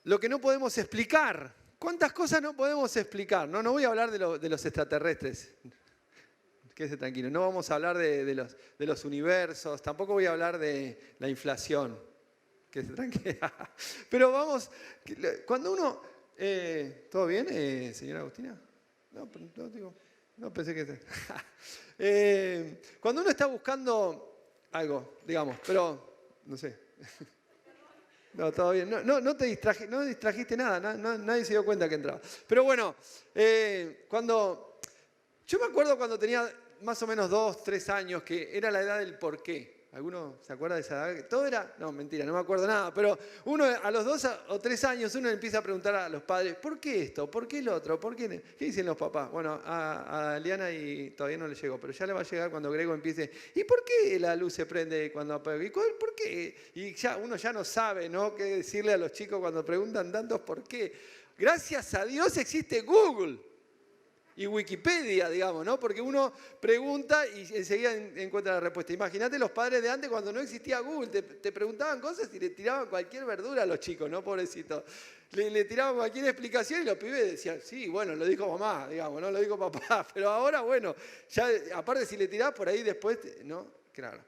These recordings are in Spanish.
lo que no podemos explicar. ¿Cuántas cosas no podemos explicar? No voy a hablar de los extraterrestres. Quédese tranquilo. No vamos a hablar de los universos. Tampoco voy a hablar de la inflación. Quédese tranquilo. Pero vamos, cuando uno... ¿Todo bien, señora Agustina? No pensé que... cuando uno está buscando algo, digamos, pero no sé. No, todo bien. No te distrajiste nada, nadie se dio cuenta que entraba. Pero bueno, yo me acuerdo cuando tenía más o menos 2, 3 años, que era la edad del porqué. ¿Alguno se acuerda de esa edad? Todo era, no, mentira, no me acuerdo nada, pero uno a los 2 o 3 años uno empieza a preguntar a los padres, ¿por qué esto? ¿Por qué el otro? ¿Qué dicen los papás? Bueno, a Liana y todavía no le llegó, pero ya le va a llegar cuando Grego empiece. ¿Y por qué la luz se prende cuando apaga? ¿Y por qué? Y uno ya no sabe, ¿no?, qué decirle a los chicos cuando preguntan tantos por qué. Gracias a Dios existe Google y Wikipedia, digamos, ¿no? Porque uno pregunta y enseguida encuentra la respuesta. Imagínate los padres de antes cuando no existía Google, te preguntaban cosas y le tiraban cualquier verdura a los chicos, ¿no? Pobrecitos. Le tiraban cualquier explicación y los pibes decían, sí, bueno, lo dijo mamá, digamos, no lo dijo papá. Pero ahora, bueno, ya aparte si le tirás por ahí después, ¿no? Claro.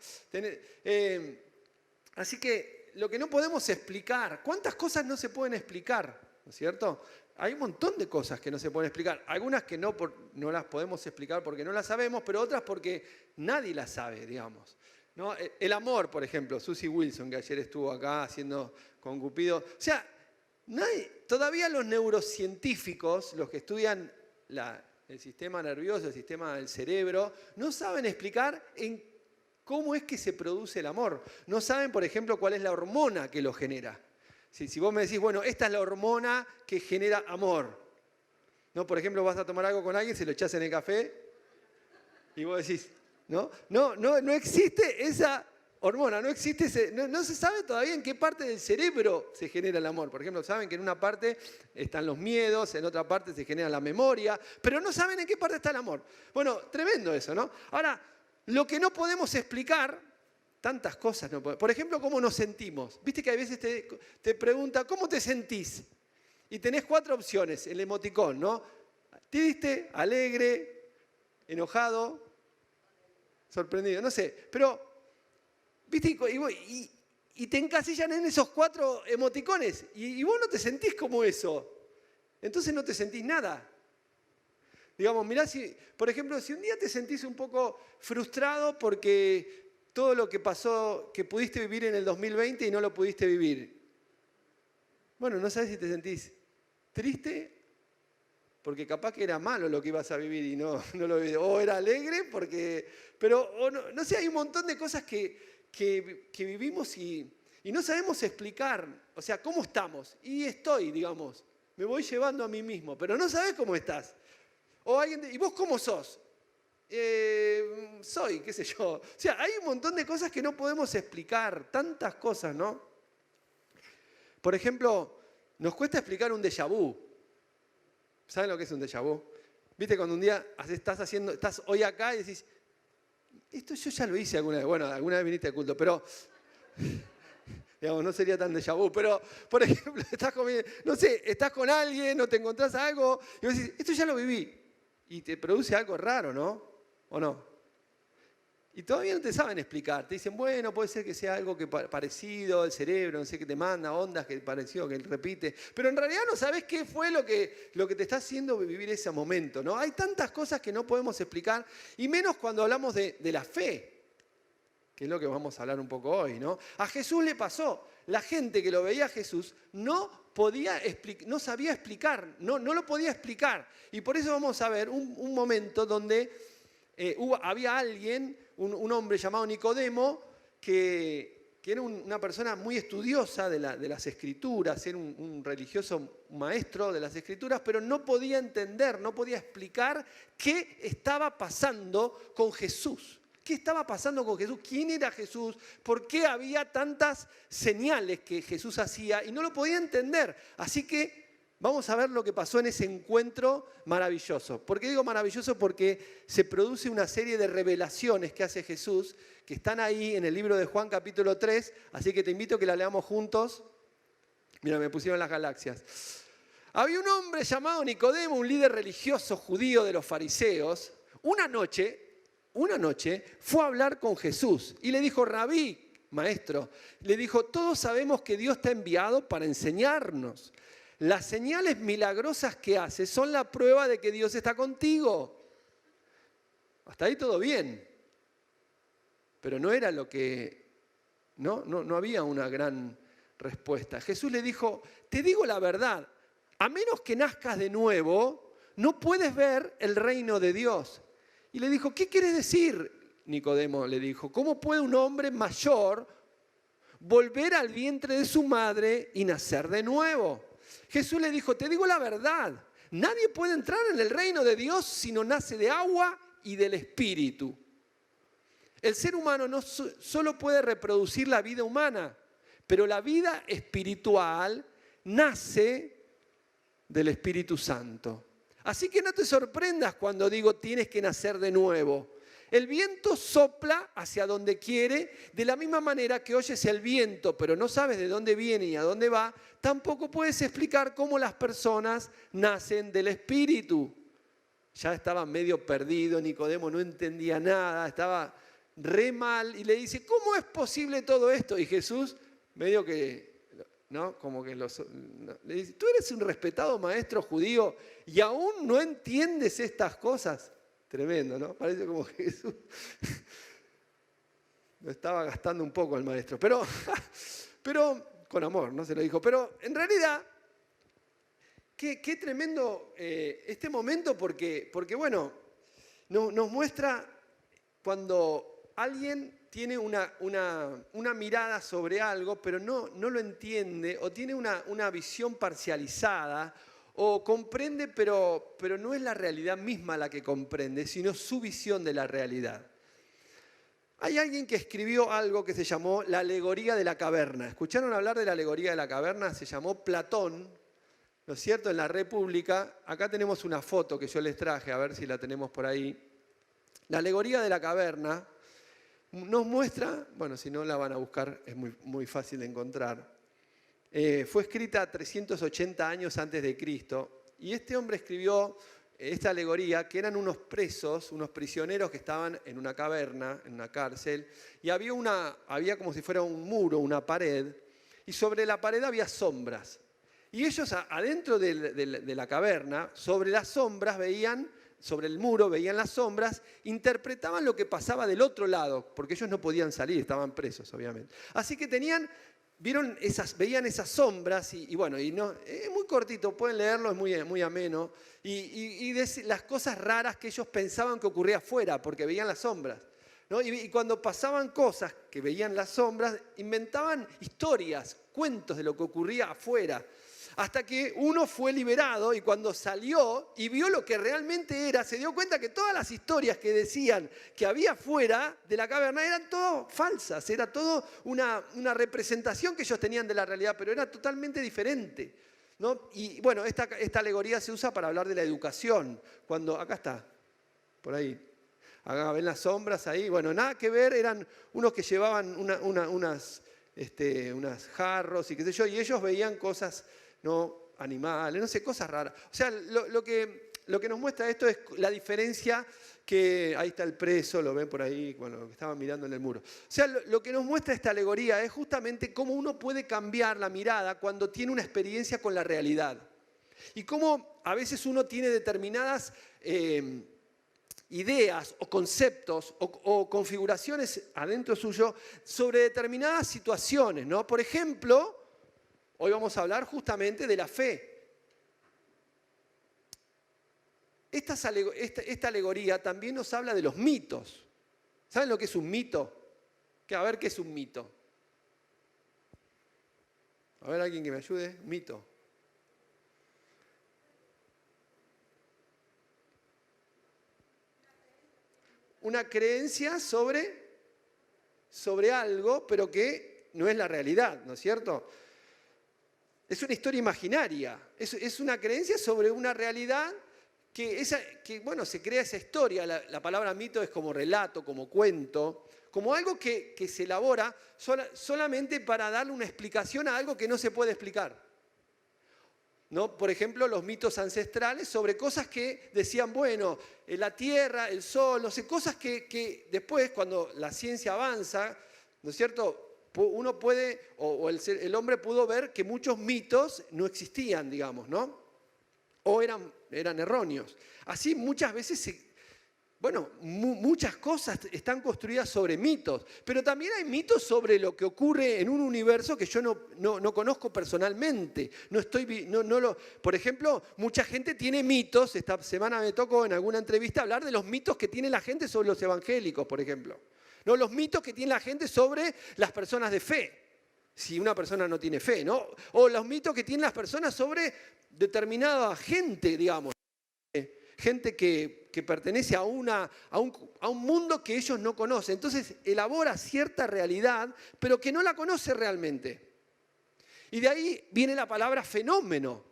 Así que lo que no podemos explicar, ¿cuántas cosas no se pueden explicar? ¿No es cierto? Hay un montón de cosas que no se pueden explicar. Algunas que no las podemos explicar porque no las sabemos, pero otras porque nadie las sabe, digamos, ¿no? El amor, por ejemplo, Susie Wilson, que ayer estuvo acá haciendo con Cupido. O sea, todavía los neurocientíficos, los que estudian el sistema nervioso, el sistema del cerebro, no saben explicar cómo es que se produce el amor. No saben, por ejemplo, cuál es la hormona que lo genera. Si vos me decís, bueno, esta es la hormona que genera amor. ¿No? Por ejemplo, vas a tomar algo con alguien, se lo echás en el café y vos decís, no existe esa hormona, no se sabe todavía en qué parte del cerebro se genera el amor. Por ejemplo, saben que en una parte están los miedos, en otra parte se genera la memoria, pero no saben en qué parte está el amor. Bueno, tremendo eso, ¿no? Ahora, lo que no podemos explicar... Tantas cosas no podemos. Por ejemplo, ¿cómo nos sentimos? Viste que a veces te pregunta, ¿cómo te sentís? Y tenés 4 opciones, el emoticón, ¿no? Triste, alegre, enojado, sorprendido, no sé. Pero, viste, y te encasillan en esos 4 emoticones. Y vos no te sentís como eso. Entonces no te sentís nada. Digamos, mirá, por ejemplo, si un día te sentís un poco frustrado porque... todo lo que pasó, que pudiste vivir en el 2020 y no lo pudiste vivir. Bueno, no sabes si te sentís triste, porque capaz que era malo lo que ibas a vivir y no lo viviste. O era alegre, no sé, hay un montón de cosas que vivimos y no sabemos explicar. O sea, ¿cómo estamos? Y digamos, me voy llevando a mí mismo, pero no sabes cómo estás. ¿Y vos cómo sos? Soy, qué sé yo. O sea, hay un montón de cosas que no podemos explicar, tantas cosas, ¿no? Por ejemplo, nos cuesta explicar un déjà vu. ¿Saben lo que es un déjà vu? Viste cuando un día estás hoy acá y decís, esto yo ya lo hice alguna vez. Bueno, alguna vez viniste al culto, pero digamos, no sería tan déjà vu, pero por ejemplo, estás con alguien o te encontrás algo y vos decís, esto ya lo viví. Y te produce algo raro, ¿no? ¿O no? Y todavía no te saben explicar. Te dicen, bueno, puede ser que sea algo parecido, el cerebro, no sé, que te manda ondas, que parecido, que repite. Pero en realidad no sabes qué fue lo que te está haciendo vivir ese momento, ¿no? Hay tantas cosas que no podemos explicar, y menos cuando hablamos de la fe, que es lo que vamos a hablar un poco hoy, ¿no? A Jesús le pasó. La gente que lo veía a Jesús no sabía explicar, no lo podía explicar. Y por eso vamos a ver un momento donde había alguien, un hombre llamado Nicodemo, que era una persona muy estudiosa de las Escrituras, era un religioso maestro de las Escrituras, pero no podía entender, no podía explicar qué estaba pasando con Jesús. ¿Qué estaba pasando con Jesús? ¿Quién era Jesús? ¿Por qué había tantas señales que Jesús hacía? Y no lo podía entender. Así que vamos a ver lo que pasó en ese encuentro maravilloso. ¿Por qué digo maravilloso? Porque se produce una serie de revelaciones que hace Jesús, que están ahí en el libro de Juan capítulo 3. Así que te invito a que la leamos juntos. Mira, me pusieron las galaxias. Había un hombre llamado Nicodemo, un líder religioso judío de los fariseos. Una noche fue a hablar con Jesús y le dijo: Rabí, maestro, le dijo: todos sabemos que Dios te ha enviado para enseñarnos. Las señales milagrosas que haces son la prueba de que Dios está contigo. Hasta ahí todo bien. Pero no era lo que... No había una gran respuesta. Jesús le dijo: te digo la verdad, a menos que nazcas de nuevo, no puedes ver el reino de Dios. Y le dijo: ¿qué quieres decir? Nicodemo le dijo: ¿cómo puede un hombre mayor volver al vientre de su madre y nacer de nuevo? Jesús le dijo: te digo la verdad, nadie puede entrar en el reino de Dios si no nace de agua y del Espíritu. El ser humano no solo puede reproducir la vida humana, pero la vida espiritual nace del Espíritu Santo. Así que no te sorprendas cuando digo tienes que nacer de nuevo. El viento sopla hacia donde quiere, de la misma manera que oyes el viento, pero no sabes de dónde viene y a dónde va, tampoco puedes explicar cómo las personas nacen del Espíritu. Ya estaba medio perdido, Nicodemo no entendía nada, estaba re mal y le dice: ¿cómo es posible todo esto? Y Jesús medio que, ¿no? Como que le dice: tú eres un respetado maestro judío y aún no entiendes estas cosas. Tremendo, ¿no? Parece como que Jesús lo estaba gastando un poco el maestro, pero con amor, no se lo dijo. Pero en realidad, qué tremendo este momento porque bueno, nos muestra cuando alguien tiene una mirada sobre algo, pero no lo entiende, o tiene una visión parcializada, o comprende, pero no es la realidad misma la que comprende, sino su visión de la realidad. Hay alguien que escribió algo que se llamó la alegoría de la caverna. ¿Escucharon hablar de la alegoría de la caverna? Se llamó Platón, ¿no es cierto? En la República. Acá tenemos una foto que yo les traje, a ver si la tenemos por ahí. La alegoría de la caverna nos muestra, bueno, si no la van a buscar, es muy fácil de encontrar. Fue escrita 380 años antes de Cristo, y este hombre escribió esta alegoría, que eran unos presos, unos prisioneros que estaban en una caverna, en una cárcel, y había como si fuera un muro, una pared, y sobre la pared había sombras. Y ellos adentro de la caverna, sobre las sombras sobre el muro veían las sombras, interpretaban lo que pasaba del otro lado, porque ellos no podían salir, estaban presos, obviamente. Así que veían esas sombras y bueno, no, es muy cortito, pueden leerlo, es muy ameno, y las cosas raras que ellos pensaban que ocurría afuera, porque veían las sombras, ¿no? Y cuando pasaban cosas que veían las sombras, inventaban historias, cuentos de lo que ocurría afuera. Hasta que uno fue liberado y cuando salió y vio lo que realmente era, se dio cuenta que todas las historias que decían que había fuera de la caverna eran todo falsas, era todo una representación que ellos tenían de la realidad, pero era totalmente diferente, ¿no? Y bueno, esta alegoría se usa para hablar de la educación. Acá está, por ahí. Acá ven las sombras ahí. Bueno, nada que ver, eran unos que llevaban unas jarros y qué sé yo, y ellos veían cosas, no animales, no sé, cosas raras. O sea, lo que nos muestra esto es la diferencia que... Ahí está el preso, lo ven por ahí, bueno, lo que estaban mirando en el muro. O sea, lo que nos muestra esta alegoría es justamente cómo uno puede cambiar la mirada cuando tiene una experiencia con la realidad. Y cómo a veces uno tiene determinadas ideas o conceptos o configuraciones adentro suyo sobre determinadas situaciones, ¿no? Por ejemplo... Hoy vamos a hablar justamente de la fe. Esta alegoría también nos habla de los mitos. ¿Saben lo que es un mito? A ver, ¿qué es un mito? A ver, alguien que me ayude. Mito. Una creencia sobre algo, pero que no es la realidad, ¿no es cierto? Es una historia imaginaria, es una creencia sobre una realidad que se crea esa historia. La palabra mito es como relato, como cuento, como algo que se elabora solamente para darle una explicación a algo que no se puede explicar. ¿no? Por ejemplo, los mitos ancestrales sobre cosas que decían, bueno, la tierra, el sol, no sé, cosas que después, cuando la ciencia avanza, ¿no es cierto?, uno puede, o el hombre pudo ver que muchos mitos no existían, digamos, ¿no? O eran erróneos. Así muchas veces, muchas cosas están construidas sobre mitos, pero también hay mitos sobre lo que ocurre en un universo que yo no conozco personalmente. Por ejemplo, mucha gente tiene mitos. Esta semana me tocó en alguna entrevista hablar de los mitos que tiene la gente sobre los evangélicos, por ejemplo. No, los mitos que tiene la gente sobre las personas de fe, si una persona no tiene fe, ¿no? O los mitos que tienen las personas sobre determinada gente, digamos. Gente que pertenece a un mundo que ellos no conocen. Entonces elabora cierta realidad, pero que no la conoce realmente. Y de ahí viene la palabra fenómeno.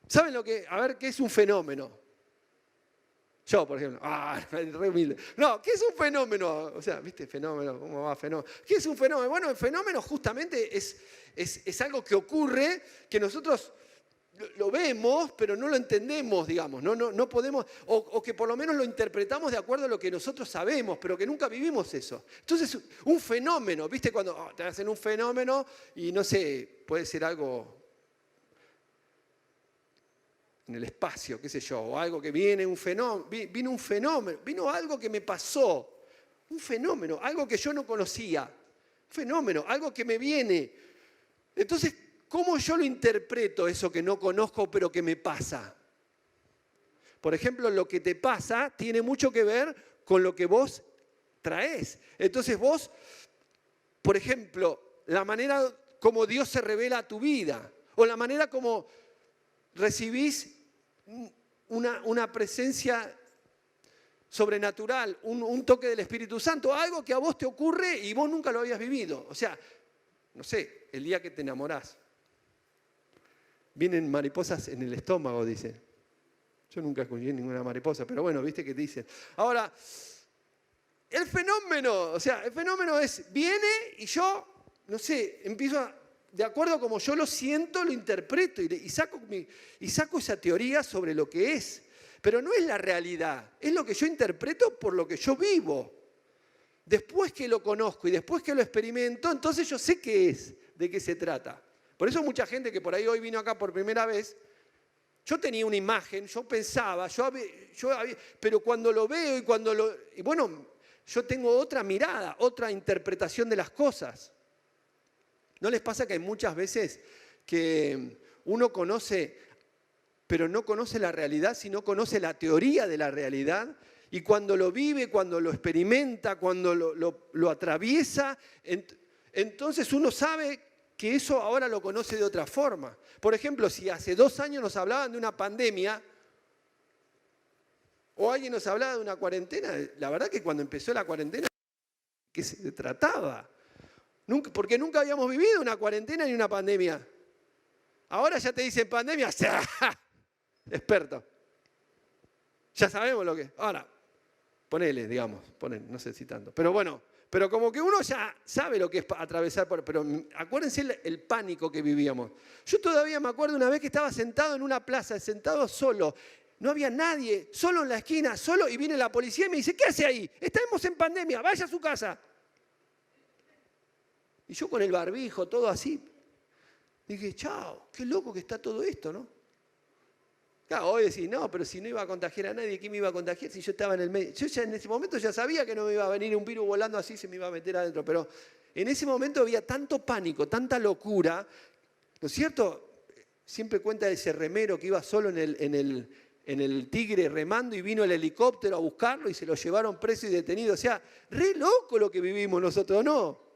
¿Saben qué es un fenómeno? Yo, por ejemplo, re humilde. No, ¿qué es un fenómeno? O sea, ¿viste? Fenómeno, ¿cómo va fenómeno? ¿Qué es un fenómeno? Bueno, el fenómeno justamente es algo que ocurre, que nosotros lo vemos, pero no lo entendemos, digamos. No podemos, o que por lo menos lo interpretamos de acuerdo a lo que nosotros sabemos, pero que nunca vivimos eso. Entonces, un fenómeno, ¿viste? Cuando te hacen un fenómeno y no sé, puede ser algo en el espacio, qué sé yo, o algo que vino un fenómeno, vino algo que me pasó, un fenómeno, algo que yo no conocía, un fenómeno, algo que me viene. Entonces, ¿cómo yo lo interpreto eso que no conozco pero que me pasa? Por ejemplo, lo que te pasa tiene mucho que ver con lo que vos traes. Entonces vos, por ejemplo, la manera como Dios se revela a tu vida, o la manera como recibís una presencia sobrenatural, un toque del Espíritu Santo, algo que a vos te ocurre y vos nunca lo habías vivido. O sea, no sé, el día que te enamorás. Vienen mariposas en el estómago, dicen. Yo nunca escuché ninguna mariposa, pero bueno, viste que te dicen. Ahora, el fenómeno viene y yo, no sé, empiezo de acuerdo a como yo lo siento, lo interpreto y saco esa teoría sobre lo que es. Pero no es la realidad, es lo que yo interpreto por lo que yo vivo. Después que lo conozco y después que lo experimento, entonces yo sé qué es, de qué se trata. Por eso mucha gente que por ahí hoy vino acá por primera vez, yo tenía una imagen, yo pensaba, pero cuando lo veo yo tengo otra mirada, otra interpretación de las cosas. ¿No les pasa que hay muchas veces que uno conoce, pero no conoce la realidad, sino conoce la teoría de la realidad? Y cuando lo vive, cuando lo experimenta, cuando lo atraviesa, entonces uno sabe que eso ahora lo conoce de otra forma. Por ejemplo, si hace 2 años nos hablaban de una pandemia, o alguien nos hablaba de una cuarentena, la verdad que cuando empezó la cuarentena, ¿qué se trataba? Porque nunca habíamos vivido una cuarentena ni una pandemia. Ahora ya te dicen pandemia, experto. Ya sabemos lo que es. Ahora, ponele, no sé si tanto. Pero bueno, pero como que uno ya sabe lo que es atravesar pero acuérdense el pánico que vivíamos. Yo todavía me acuerdo una vez que estaba sentado en una plaza, sentado solo. No había nadie, solo en la esquina, solo, y viene la policía y me dice, ¿qué hace ahí? Estamos en pandemia, vaya a su casa. Y yo con el barbijo, todo así, dije, chao, qué loco que está todo esto, ¿no? Claro, hoy decís, no, pero si no iba a contagiar a nadie, ¿quién me iba a contagiar si yo estaba en el medio? Yo ya en ese momento ya sabía que no me iba a venir un virus volando así, se me iba a meter adentro, pero en ese momento había tanto pánico, tanta locura, ¿no es cierto? Siempre cuenta de ese remero que iba solo en el Tigre remando y vino el helicóptero a buscarlo y se lo llevaron preso y detenido. O sea, re loco lo que vivimos nosotros, ¿no?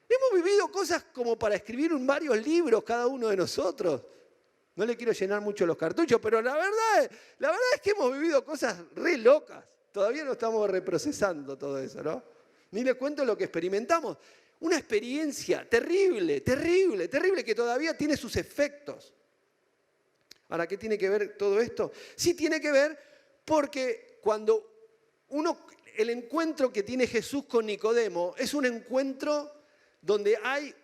Hemos vivido cosas como para escribir varios libros cada uno de nosotros. No le quiero llenar mucho los cartuchos, pero la verdad es que hemos vivido cosas re locas. Todavía no estamos reprocesando todo eso, ¿no? Ni les cuento lo que experimentamos. Una experiencia terrible, terrible, terrible, que todavía tiene sus efectos. Ahora, ¿qué tiene que ver todo esto? Sí tiene que ver porque el encuentro que tiene Jesús con Nicodemo es un encuentro donde hay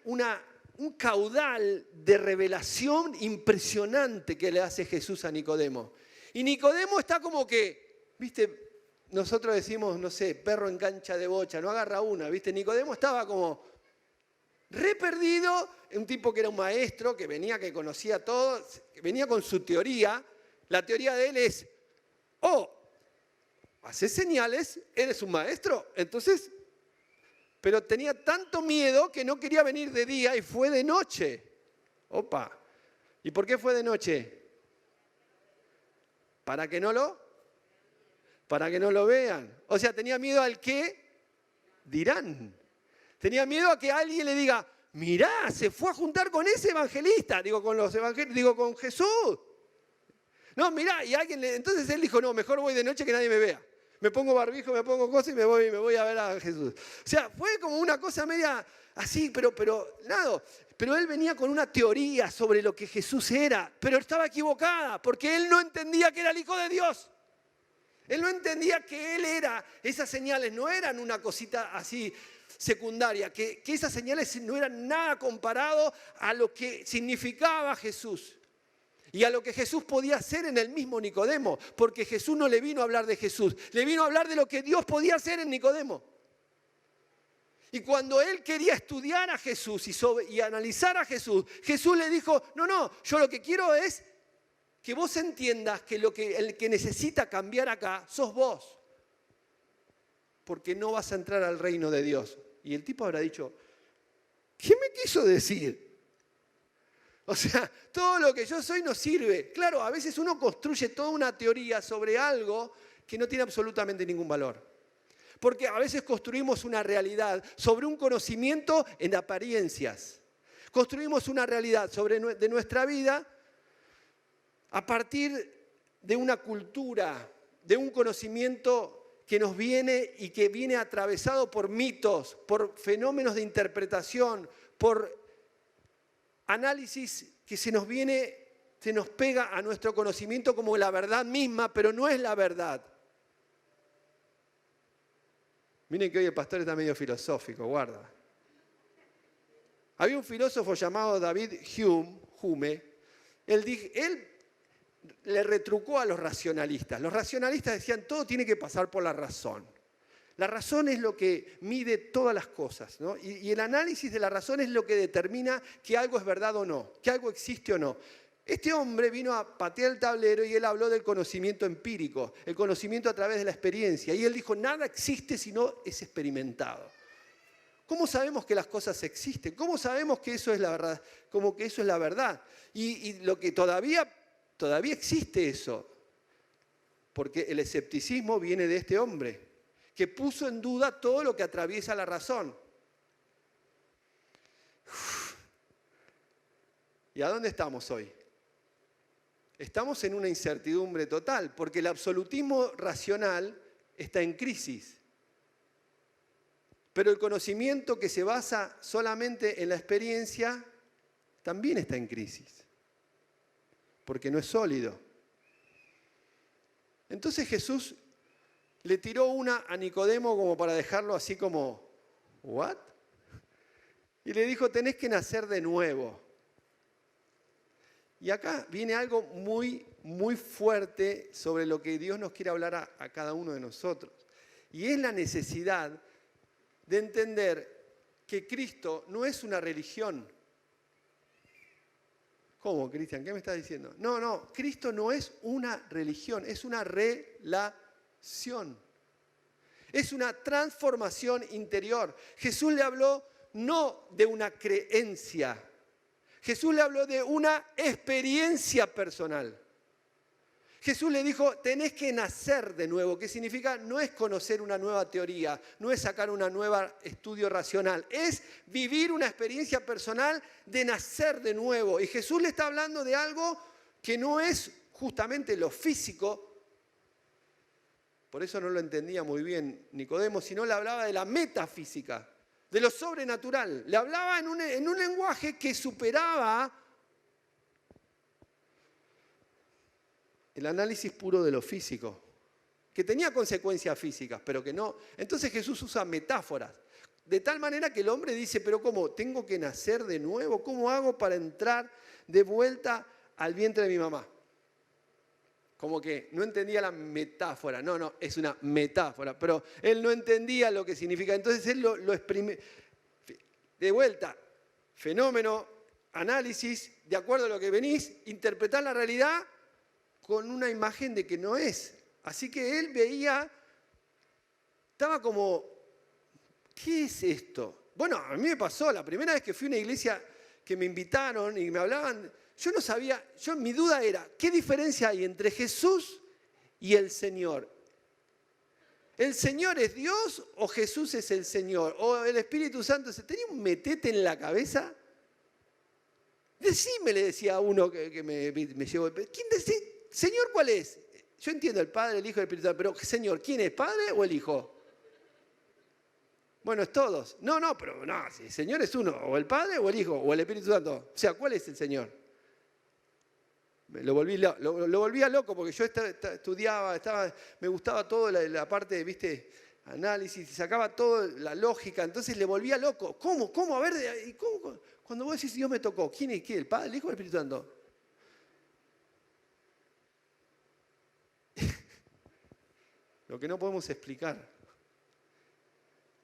un caudal de revelación impresionante que le hace Jesús a Nicodemo. Y Nicodemo está como que, viste, nosotros decimos, no sé, perro en cancha de bocha, no agarra una, viste. Nicodemo estaba como re perdido, un tipo que era un maestro, que venía, que conocía todo, que venía con su teoría. La teoría de él es, haces señales, eres un maestro, entonces... Pero tenía tanto miedo que no quería venir de día y fue de noche. Opa. ¿Y por qué fue de noche? Para que no lo vean. O sea, tenía miedo al qué dirán. Tenía miedo a que alguien le diga, mirá, se fue a juntar con ese evangelista. Digo, con los evangelistas, digo, con Jesús. No, mirá, y alguien entonces él dijo, no, mejor voy de noche que nadie me vea. Me pongo barbijo, me pongo cosas y me voy a ver a Jesús. O sea, fue como una cosa media así, pero nada. Pero él venía con una teoría sobre lo que Jesús era, pero estaba equivocada, porque él no entendía que era el Hijo de Dios. Él no entendía que él era, esas señales no eran una cosita así secundaria, que esas señales no eran nada comparado a lo que significaba Jesús. Y a lo que Jesús podía hacer en el mismo Nicodemo, porque Jesús no le vino a hablar de Jesús, le vino a hablar de lo que Dios podía hacer en Nicodemo. Y cuando él quería estudiar a Jesús y analizar a Jesús, Jesús le dijo, no, yo lo que quiero es que vos entiendas que el que necesita cambiar acá sos vos, porque no vas a entrar al reino de Dios. Y el tipo habrá dicho, ¿qué me quiso decir? O sea, todo lo que yo soy no sirve. Claro, a veces uno construye toda una teoría sobre algo que no tiene absolutamente ningún valor. Porque a veces construimos una realidad sobre un conocimiento en apariencias. Construimos una realidad de nuestra vida a partir de una cultura, de un conocimiento que nos viene y que viene atravesado por mitos, por fenómenos de interpretación, por análisis que se nos pega a nuestro conocimiento como la verdad misma, pero no es la verdad. Miren que hoy el pastor está medio filosófico, guarda. Había un filósofo llamado David Hume. Él le retrucó a los racionalistas. Los racionalistas decían, todo tiene que pasar por la razón. La razón es lo que mide todas las cosas, ¿no? Y el análisis de la razón es lo que determina que algo es verdad o no, que algo existe o no. Este hombre vino a patear el tablero y él habló del conocimiento empírico, el conocimiento a través de la experiencia. Y él dijo, nada existe si no es experimentado. ¿Cómo sabemos que las cosas existen? ¿Cómo sabemos que eso es la verdad? Como que eso es la verdad. Y lo que todavía existe eso, porque el escepticismo viene de este hombre, que puso en duda todo lo que atraviesa la razón. ¿Y a dónde estamos hoy? Estamos en una incertidumbre total, porque el absolutismo racional está en crisis. Pero el conocimiento que se basa solamente en la experiencia también está en crisis, porque no es sólido. Entonces Jesús le tiró una a Nicodemo como para dejarlo así como, ¿what? Y le dijo, tenés que nacer de nuevo. Y acá viene algo muy, muy fuerte sobre lo que Dios nos quiere hablar a cada uno de nosotros. Y es la necesidad de entender que Cristo no es una religión. ¿Cómo, Cristian? ¿Qué me estás diciendo? No, Cristo no es una religión, es una relación. Es una transformación interior. Jesús le habló no de una creencia. Jesús le habló de una experiencia personal. Jesús le dijo, tenés que nacer de nuevo. ¿Qué significa? No es conocer una nueva teoría, no es sacar un nuevo estudio racional. Es vivir una experiencia personal de nacer de nuevo. Y Jesús le está hablando de algo que no es justamente lo físico. Por eso no lo entendía muy bien Nicodemo, sino le hablaba de la metafísica, de lo sobrenatural. Le hablaba en un lenguaje que superaba el análisis puro de lo físico, que tenía consecuencias físicas, pero que no. Entonces Jesús usa metáforas. De tal manera que el hombre dice, pero ¿cómo? ¿Tengo que nacer de nuevo? ¿Cómo hago para entrar de vuelta al vientre de mi mamá? Como que no entendía la metáfora. No, es una metáfora. Pero él no entendía lo que significa. Entonces él lo exprime. De vuelta, fenómeno, análisis, de acuerdo a lo que venís, interpretar la realidad con una imagen de que no es. Así que él veía, estaba como, ¿qué es esto? Bueno, a mí me pasó, la primera vez que fui a una iglesia que me invitaron y me hablaban, yo no sabía, mi duda era, ¿qué diferencia hay entre Jesús y el Señor? ¿El Señor es Dios o Jesús es el Señor? ¿O el Espíritu Santo? ¿Tenía un metete en la cabeza? Decime, le decía a uno que me llevó. ¿Quién decía? ¿Señor cuál es? Yo entiendo el Padre, el Hijo y el Espíritu Santo, pero Señor, ¿quién es? ¿Padre o el Hijo? Bueno, es todos. No, pero no, si el Señor es uno, o el Padre o el Hijo, o el Espíritu Santo. O sea, ¿cuál es el Señor? Lo volvía loco porque yo estudiaba, me gustaba todo la parte de, ¿viste? Análisis, sacaba toda la lógica, entonces le volvía loco. ¿Cómo? A ver, ¿cómo? Cuando vos decís Dios me tocó, ¿quién es? ¿El Padre, el Hijo o el Espíritu Santo? Lo que no podemos explicar.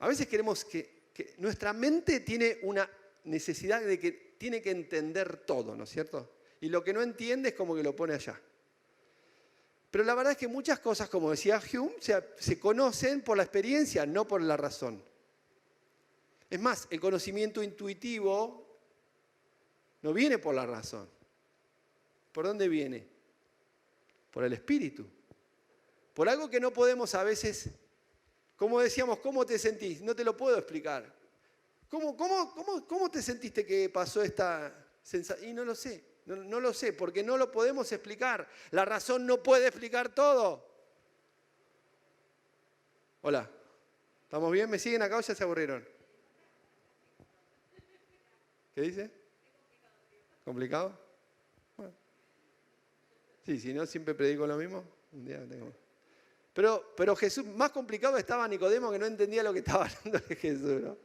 A veces queremos que nuestra mente tiene una necesidad de que tiene que entender todo, ¿no es cierto? Y lo que no entiende es como que lo pone allá. Pero la verdad es que muchas cosas, como decía Hume, se conocen por la experiencia, no por la razón. Es más, el conocimiento intuitivo no viene por la razón. ¿Por dónde viene? Por el espíritu. Por algo que no podemos a veces, como decíamos, ¿cómo te sentís? No te lo puedo explicar. ¿Cómo te sentiste que pasó esta sensación? Y no lo sé. No lo sé, porque no lo podemos explicar. La razón no puede explicar todo. Hola, ¿estamos bien? ¿Me siguen acá o ya se aburrieron? ¿Qué dice? ¿Complicado? Bueno. Sí, si no, siempre predico lo mismo. Un día tengo. Pero Jesús, más complicado estaba Nicodemo, que no entendía lo que estaba hablando de Jesús, ¿no?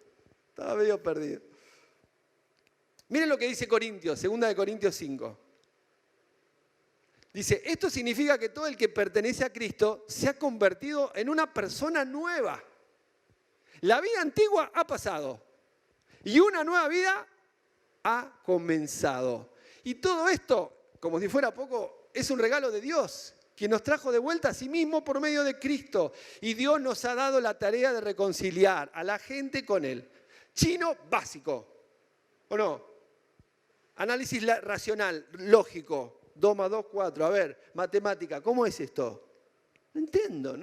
Estaba medio perdido. Miren lo que dice Corintios, 2 Corintios 5. Dice, esto significa que todo el que pertenece a Cristo se ha convertido en una persona nueva. La vida antigua ha pasado y una nueva vida ha comenzado. Y todo esto, como si fuera poco, es un regalo de Dios, quien nos trajo de vuelta a sí mismo por medio de Cristo. Y Dios nos ha dado la tarea de reconciliar a la gente con Él. Chino básico, ¿o no? Análisis racional, lógico, 2 más 2, 4. A ver, matemática, ¿cómo es esto? No entiendo.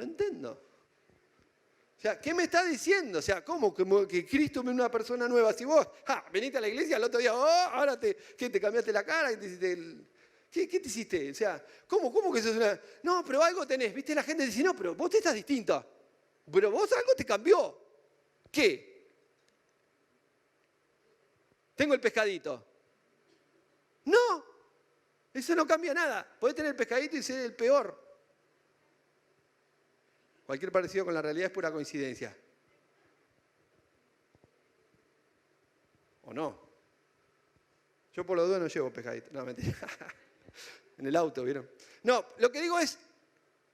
O sea, ¿qué me está diciendo? O sea, ¿cómo que Cristo es una persona nueva? Si vos veniste a la iglesia el otro día, ahora te cambiaste la cara, ¿qué te hiciste? O sea, ¿cómo que sos una...? No, pero algo tenés, ¿viste? La gente dice, no, pero vos te estás distinta. Pero vos algo te cambió. ¿Qué? Tengo el pescadito. No, eso no cambia nada. Podés tener el pescadito y ser el peor. Cualquier parecido con la realidad es pura coincidencia. ¿O no? Yo por lo dudas no llevo pescadito. No, mentira. En el auto, ¿vieron? No, lo que digo es,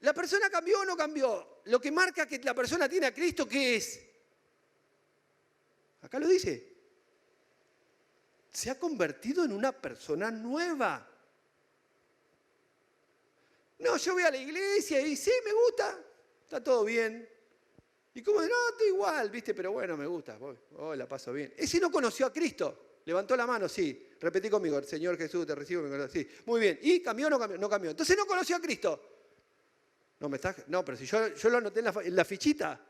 ¿la persona cambió o no cambió? Lo que marca que la persona tiene a Cristo, ¿qué es? Acá lo dice. Se ha convertido en una persona nueva. No, yo voy a la iglesia y sí, me gusta, está todo bien. Y como, no, estoy igual, ¿viste? Pero bueno, me gusta, la paso bien. Ese no conoció a Cristo. Levantó la mano, sí. Repetí conmigo, Señor Jesús, te recibo. Sí, muy bien. ¿Y cambió o no cambió? No cambió. Entonces no conoció a Cristo. No, pero si yo lo anoté en la fichita.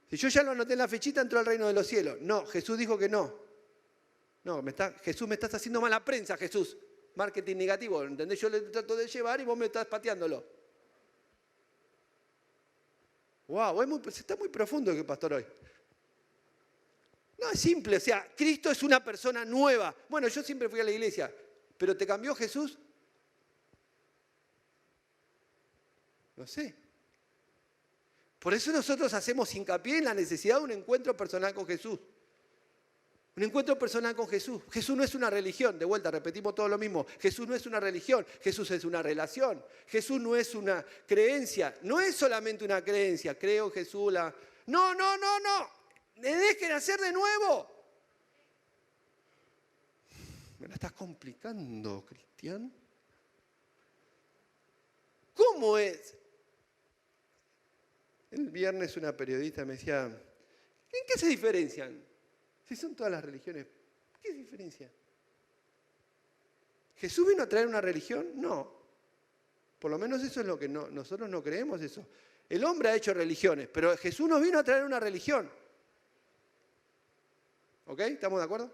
Si yo ya lo anoté en la fichita, entró al reino de los cielos. No, Jesús dijo que no. No, Jesús, me estás haciendo mala prensa, Jesús. Marketing negativo, ¿entendés? Yo le trato de llevar y vos me estás pateándolo. Wow, está muy profundo el pastor hoy. No, es simple, o sea, Cristo es una persona nueva. Bueno, yo siempre fui a la iglesia, pero ¿te cambió Jesús? No sé. Por eso nosotros hacemos hincapié en la necesidad de un encuentro personal con Jesús. Un encuentro personal con Jesús. Jesús no es una religión, de vuelta, repetimos todo lo mismo. Jesús no es una religión, Jesús es una relación. Jesús no es una creencia, no es solamente una creencia. Creo en Jesús, No. Tenés que nacer de nuevo. Me la estás complicando, Cristian. ¿Cómo es? El viernes una periodista me decía, ¿en qué se diferencian? Si son todas las religiones, ¿qué se diferencia? ¿Jesús vino a traer una religión? No. Por lo menos eso es lo que nosotros no creemos eso. El hombre ha hecho religiones, pero Jesús nos vino a traer una religión. ¿Ok? ¿Estamos de acuerdo?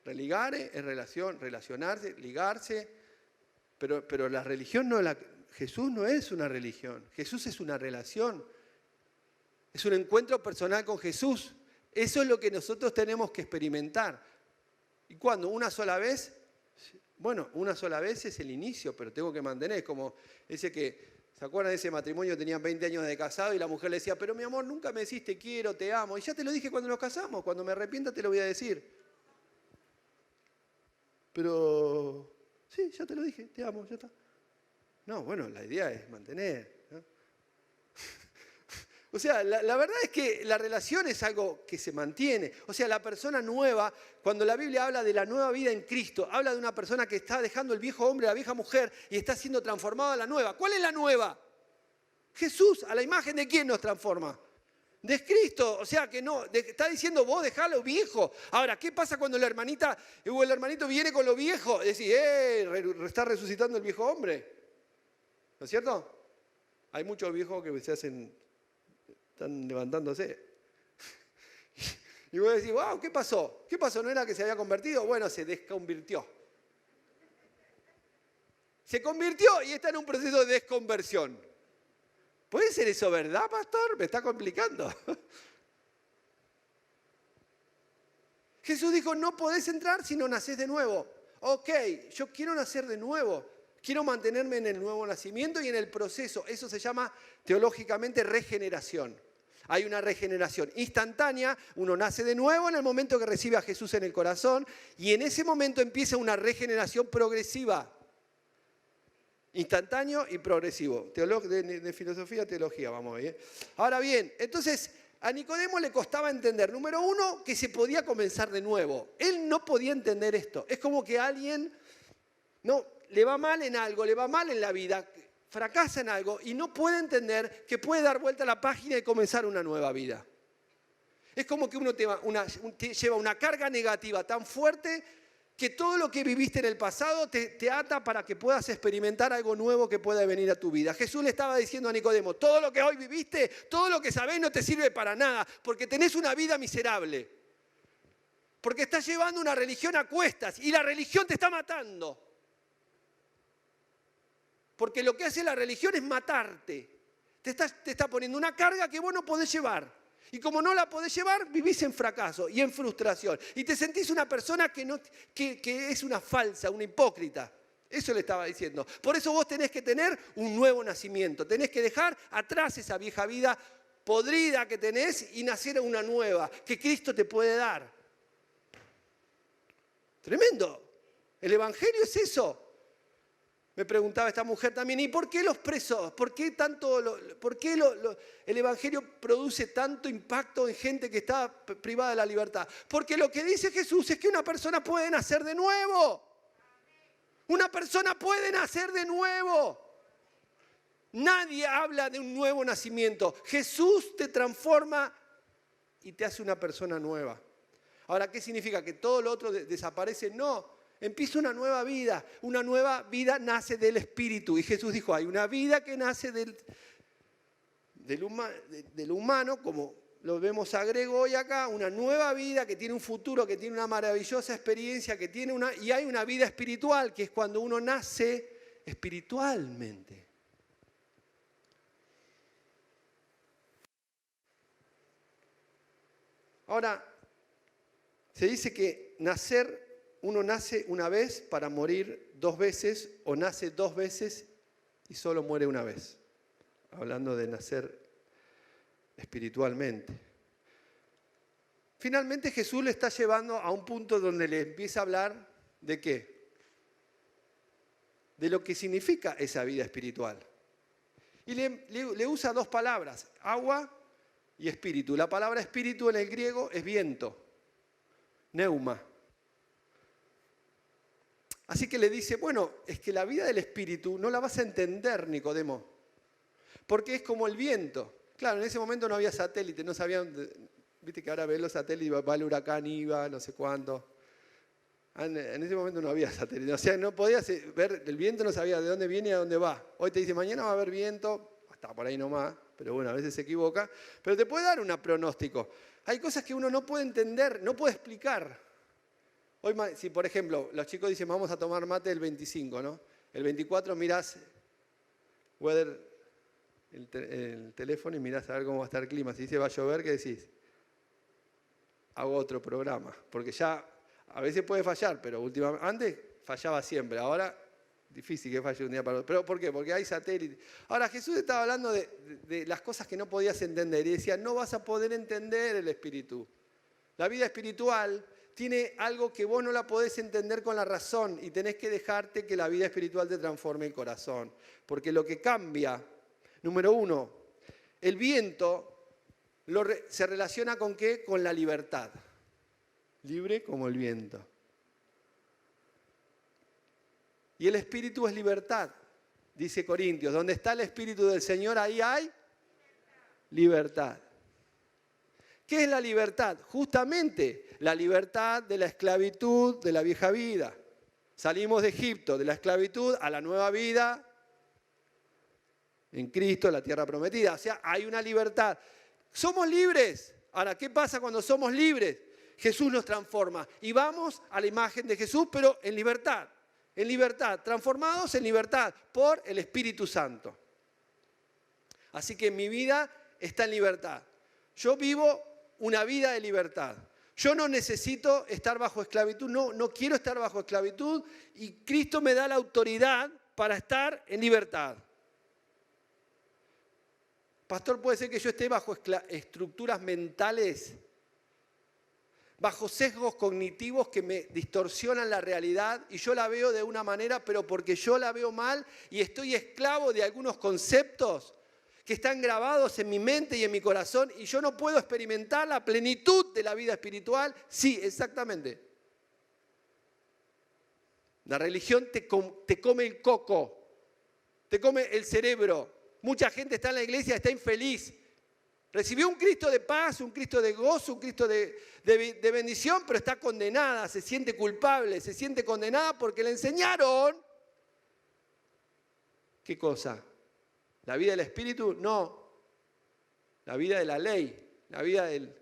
Religare es relación, relacionarse, ligarse, pero la religión no la... Jesús no es una religión, Jesús es una relación. Es un encuentro personal con Jesús. Eso es lo que nosotros tenemos que experimentar. ¿Y cuándo? ¿Una sola vez? Bueno, una sola vez es el inicio, pero tengo que mantener. Es como ese que, ¿se acuerdan de ese matrimonio? Tenían 20 años de casado y la mujer le decía, pero mi amor, nunca me decís te quiero, te amo. Y ya te lo dije cuando nos casamos, cuando me arrepienta te lo voy a decir. Pero, sí, ya te lo dije, te amo, ya está. No, bueno, la idea es mantener, ¿no? O sea, la verdad es que la relación es algo que se mantiene. O sea, la persona nueva, cuando la Biblia habla de la nueva vida en Cristo, habla de una persona que está dejando el viejo hombre, la vieja mujer, y está siendo transformada a la nueva. ¿Cuál es la nueva? Jesús, ¿a la imagen de quién nos transforma? De Cristo. O sea, que no, está diciendo vos dejalo viejo. Ahora, ¿qué pasa cuando la hermanita o el hermanito viene con lo viejo? Es decir, está resucitando el viejo hombre. ¿No es cierto? Hay muchos viejos que se están levantándose. Y vos decís, wow, ¿qué pasó? ¿Qué pasó? ¿No era que se había convertido? Bueno, se desconvirtió. Se convirtió y está en un proceso de desconversión. ¿Puede ser eso verdad, pastor? Me está complicando. Jesús dijo, no podés entrar si no nacés de nuevo. Ok, yo quiero nacer de nuevo. Quiero mantenerme en el nuevo nacimiento y en el proceso. Eso se llama teológicamente regeneración. Hay una regeneración instantánea, uno nace de nuevo en el momento que recibe a Jesús en el corazón y en ese momento empieza una regeneración progresiva. Instantáneo y progresivo. De filosofía a teología, vamos a ver. Ahora bien, entonces a Nicodemo le costaba entender, número uno, que se podía comenzar de nuevo. Él no podía entender esto. Es como que alguien le va mal en algo, le va mal en la vida, fracasa en algo y no puede entender que puede dar vuelta a la página y comenzar una nueva vida. Es como que uno te lleva una carga negativa tan fuerte que todo lo que viviste en el pasado te ata para que puedas experimentar algo nuevo que pueda venir a tu vida. Jesús le estaba diciendo a Nicodemo, todo lo que hoy viviste, todo lo que sabés no te sirve para nada, porque tenés una vida miserable. Porque estás llevando una religión a cuestas y la religión te está matando. Porque lo que hace la religión es matarte. Te está poniendo una carga que vos no podés llevar. Y como no la podés llevar, vivís en fracaso y en frustración. Y te sentís una persona que es una falsa, una hipócrita. Eso le estaba diciendo. Por eso vos tenés que tener un nuevo nacimiento. Tenés que dejar atrás esa vieja vida podrida que tenés y nacer una nueva que Cristo te puede dar. Tremendo. El Evangelio es eso. Me preguntaba esta mujer también, ¿y por qué los presos? ¿Por qué el Evangelio produce tanto impacto en gente que está privada de la libertad? Porque lo que dice Jesús es que una persona puede nacer de nuevo. Una persona puede nacer de nuevo. Nadie habla de un nuevo nacimiento. Jesús te transforma y te hace una persona nueva. Ahora, ¿qué significa? ¿Que todo lo otro desaparece? No. Empieza una nueva vida. Una nueva vida nace del Espíritu. Y Jesús dijo, hay una vida que nace del humano, como lo vemos agrego hoy acá, una nueva vida que tiene un futuro, que tiene una maravillosa experiencia, y hay una vida espiritual, que es cuando uno nace espiritualmente. Ahora, se dice que uno nace una vez para morir 2 veces, o nace 2 veces y solo muere una vez. hablando de nacer espiritualmente. Finalmente Jesús le está llevando a un punto donde le empieza a hablar ¿de qué? De lo que significa esa vida espiritual. Y le usa dos palabras, agua y espíritu. La palabra espíritu en el griego es viento, neuma. Así que le dice, bueno, es que la vida del espíritu no la vas a entender, Nicodemo, porque es como el viento. Claro, en ese momento no había satélite, no sabían, viste que ahora ven los satélites, va el huracán, iba, no sé cuánto. En ese momento no había satélite, o sea, no podías ver, el viento no sabía de dónde viene y a dónde va. Hoy te dice, mañana va a haber viento, hasta por ahí nomás, pero bueno, a veces se equivoca, pero te puede dar un pronóstico. Hay cosas que uno no puede entender, no puede explicar. Hoy, si por ejemplo, los chicos dicen, vamos a tomar mate el 25, ¿no? El 24 mirás weather, el teléfono y mirás a ver cómo va a estar el clima. Si dice va a llover, ¿qué decís? Hago otro programa, porque ya a veces puede fallar, pero últimamente, antes fallaba siempre, ahora difícil que falle un día para otro. ¿Pero por qué? Porque hay satélites. Ahora Jesús estaba hablando de las cosas que no podías entender y decía, no vas a poder entender el espíritu. La vida espiritual tiene algo que vos no la podés entender con la razón y tenés que dejarte que la vida espiritual te transforme el corazón. Porque lo que cambia, número uno, el viento se relaciona con ¿qué? Con la libertad. Libre como el viento. Y el espíritu es libertad, dice Corintios. Donde está el espíritu del Señor, ahí hay libertad. ¿Qué es la libertad? Justamente la libertad de la esclavitud de la vieja vida. Salimos de Egipto, de la esclavitud a la nueva vida en Cristo, la tierra prometida. O sea, hay una libertad. Somos libres. Ahora, ¿qué pasa cuando somos libres? Jesús nos transforma y vamos a la imagen de Jesús, pero en libertad. En libertad, transformados en libertad por el Espíritu Santo. Así que mi vida está en libertad. Yo vivo una vida de libertad. Yo no necesito estar bajo esclavitud, no quiero estar bajo esclavitud y Cristo me da la autoridad para estar en libertad. Pastor, puede ser que yo esté bajo estructuras mentales, bajo sesgos cognitivos que me distorsionan la realidad y yo la veo de una manera, pero porque yo la veo mal y estoy esclavo de algunos conceptos que están grabados en mi mente y en mi corazón y yo no puedo experimentar la plenitud de la vida espiritual. Sí, exactamente. La religión te come el coco, te come el cerebro. Mucha gente está en la iglesia, está infeliz. Recibió un Cristo de paz, un Cristo de gozo, un Cristo de bendición, pero está condenada, se siente culpable, se siente condenada porque le enseñaron. ¿Qué cosa? ¿La vida del Espíritu? No. La vida de la ley, la vida de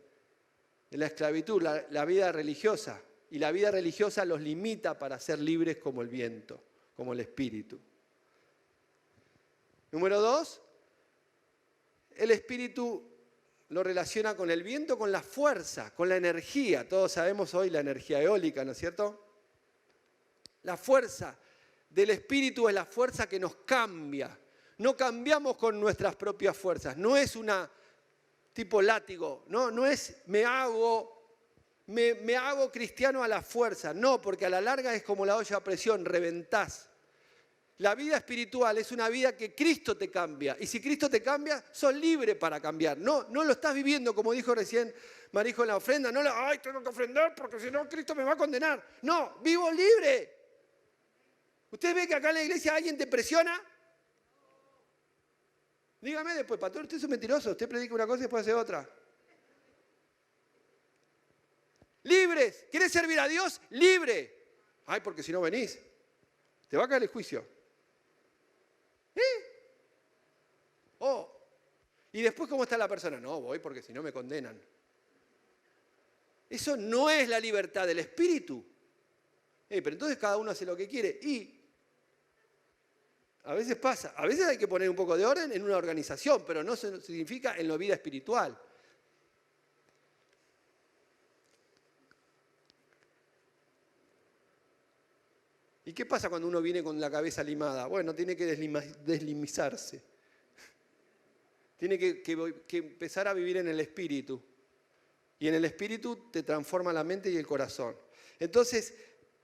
la esclavitud, la vida religiosa. Y la vida religiosa los limita para ser libres como el viento, como el Espíritu. Número 2, el Espíritu lo relaciona con el viento, con la fuerza, con la energía. Todos sabemos hoy la energía eólica, ¿no es cierto? La fuerza del Espíritu es la fuerza que nos cambia. No cambiamos con nuestras propias fuerzas. No es una tipo látigo. No es me hago cristiano a la fuerza. No, porque a la larga es como la olla a presión, reventás. La vida espiritual es una vida que Cristo te cambia. Y si Cristo te cambia, sos libre para cambiar. No lo estás viviendo, como dijo recién Marijo en la ofrenda. No, ay, tengo que ofrendar porque si no Cristo me va a condenar. No, vivo libre. ¿Usted ve que acá en la iglesia alguien te presiona? Dígame después, pastor, usted es un mentiroso. Usted predica una cosa y después hace otra. Libres. ¿Quieres servir a Dios? Libre. Ay, porque si no venís, te va a caer el juicio. Oh. ¿Y después cómo está la persona? No, voy porque si no me condenan. Eso no es la libertad del espíritu. Pero entonces cada uno hace lo que quiere. Y a veces pasa. A veces hay que poner un poco de orden en una organización, pero no significa en la vida espiritual. ¿Y qué pasa cuando uno viene con la cabeza limada? Bueno, tiene que deslimizarse. Tiene que empezar a vivir en el espíritu. Y en el espíritu te transforma la mente y el corazón. Entonces,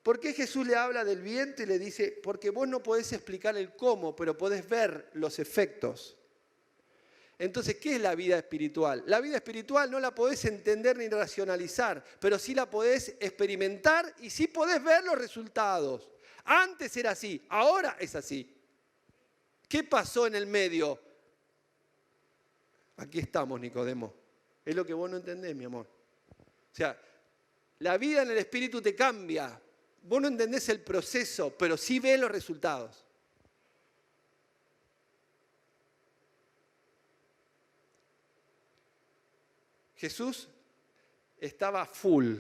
¿por qué Jesús le habla del viento y le dice? Porque vos no podés explicar el cómo, pero podés ver los efectos. Entonces, ¿qué es la vida espiritual? La vida espiritual no la podés entender ni racionalizar, pero sí la podés experimentar y sí podés ver los resultados. Antes era así, ahora es así. ¿Qué pasó en el medio? Aquí estamos, Nicodemo. Es lo que vos no entendés, mi amor. O sea, la vida en el espíritu te cambia. Vos no entendés el proceso, pero sí ves los resultados. Jesús estaba full.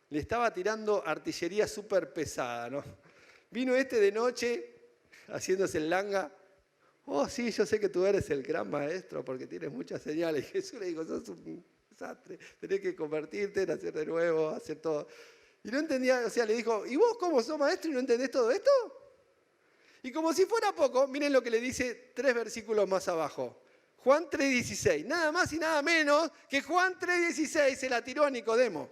Le estaba tirando artillería súper pesada, ¿no? Vino de noche, haciéndose el langa. Oh, sí, yo sé que tú eres el gran maestro porque tienes muchas señales. Y Jesús le dijo, sos un desastre, tenés que convertirte, nacer de nuevo, hacer todo. Y no entendía, o sea, le dijo, ¿y vos cómo sos maestro y no entendés todo esto? Y como si fuera poco, miren lo que le dice 3 versículos más abajo. Juan 3:16, nada más y nada menos que Juan 3:16 se la tiró a Nicodemo.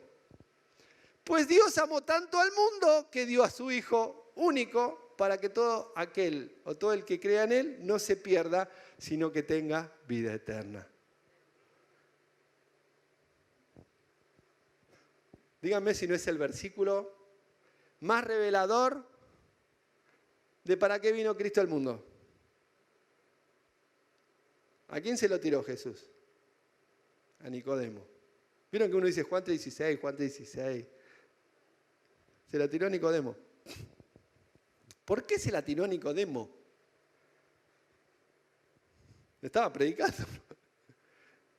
Pues Dios amó tanto al mundo que dio a su Hijo único para que todo aquel o todo el que crea en Él no se pierda, sino que tenga vida eterna. Díganme si no es el versículo más revelador de para qué vino Cristo al mundo. ¿A quién se lo tiró Jesús? A Nicodemo. ¿Vieron que uno dice Juan 3:16, Juan 3:16? Se la tiró a Nicodemo. ¿Por qué se la tiró a Nicodemo? Le estaba predicando.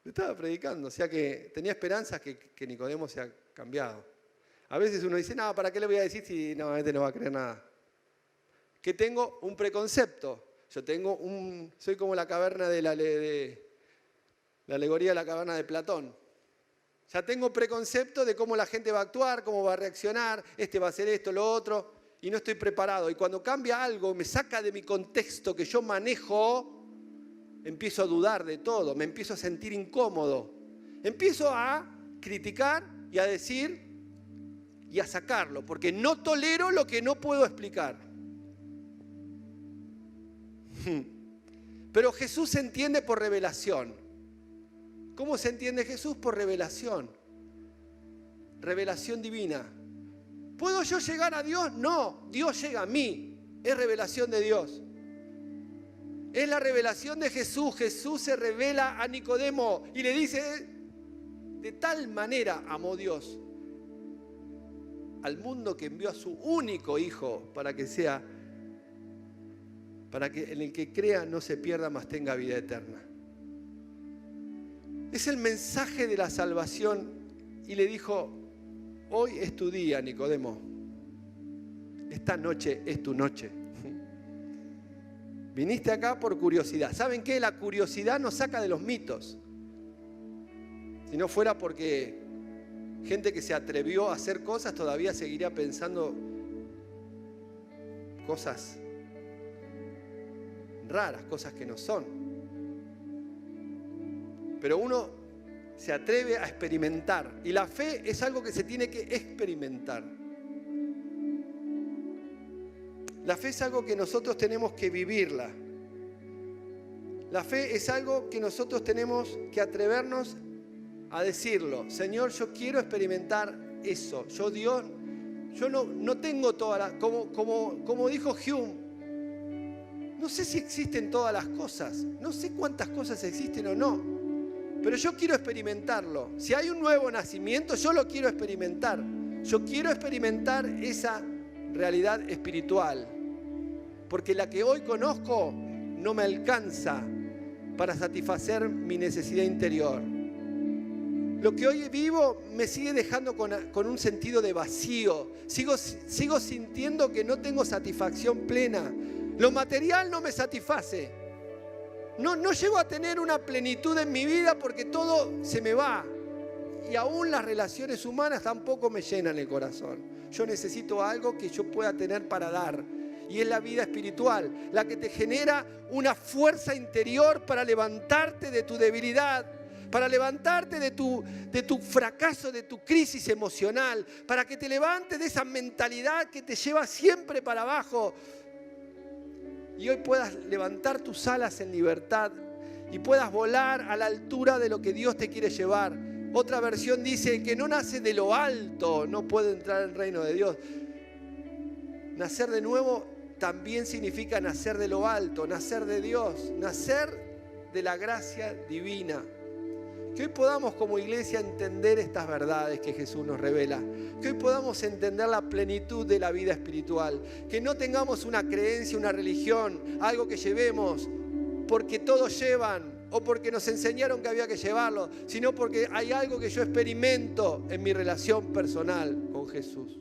Le estaba predicando. O sea que tenía esperanzas que Nicodemo se ha cambiado. A veces uno dice, no, ¿para qué le voy a decir si no, este no va a creer nada? Que tengo un preconcepto. Yo soy como la caverna de la alegoría de la caverna de Platón. Ya tengo preconcepto de cómo la gente va a actuar, cómo va a reaccionar, va a hacer esto, lo otro, y no estoy preparado. Y cuando cambia algo, me saca de mi contexto que yo manejo, empiezo a dudar de todo, me empiezo a sentir incómodo. Empiezo a criticar y a decir y a sacarlo, porque no tolero lo que no puedo explicar. Pero Jesús se entiende por revelación. ¿Cómo se entiende Jesús? Por revelación. Revelación divina. ¿Puedo yo llegar a Dios? No, Dios llega a mí. Es revelación de Dios. Es la revelación de Jesús. Jesús se revela a Nicodemo y le dice, de tal manera amó Dios al mundo que envió a su único Hijo para que en el que crea no se pierda, mas tenga vida eterna. Es el mensaje de la salvación y le dijo, hoy es tu día, Nicodemo. Esta noche es tu noche. Viniste acá por curiosidad. ¿Saben qué? La curiosidad nos saca de los mitos. Si no fuera porque gente que se atrevió a hacer cosas todavía seguiría pensando cosas raras, cosas que no son. Pero uno se atreve a experimentar. Y la fe es algo que se tiene que experimentar. La fe es algo que nosotros tenemos que vivirla. La fe es algo que nosotros tenemos que atrevernos a decirlo. Señor, yo quiero experimentar eso. Yo no tengo todas las... Como dijo Hume, no sé si existen todas las cosas. No sé cuántas cosas existen o no. Pero yo quiero experimentarlo. Si hay un nuevo nacimiento, yo lo quiero experimentar. Yo quiero experimentar esa realidad espiritual. Porque la que hoy conozco no me alcanza para satisfacer mi necesidad interior. Lo que hoy vivo me sigue dejando con un sentido de vacío. Sigo sintiendo que no tengo satisfacción plena. Lo material no me satisface. No llego a tener una plenitud en mi vida porque todo se me va. Y aún las relaciones humanas tampoco me llenan el corazón. Yo necesito algo que yo pueda tener para dar. y es la vida espiritual, la que te genera una fuerza interior para levantarte de tu debilidad, para levantarte de tu fracaso, de tu crisis emocional, para que te levantes de esa mentalidad que te lleva siempre para abajo y hoy puedas levantar tus alas en libertad y puedas volar a la altura de lo que Dios te quiere llevar. Otra versión dice: el que no nace de lo alto no puede entrar al reino de Dios. Nacer de nuevo también significa nacer de lo alto, nacer de Dios, nacer de la gracia divina. Que hoy podamos como iglesia entender estas verdades que Jesús nos revela. Que hoy podamos entender la plenitud de la vida espiritual. Que no tengamos una creencia, una religión, algo que llevemos porque todos llevan o porque nos enseñaron que había que llevarlo, sino porque hay algo que yo experimento en mi relación personal con Jesús.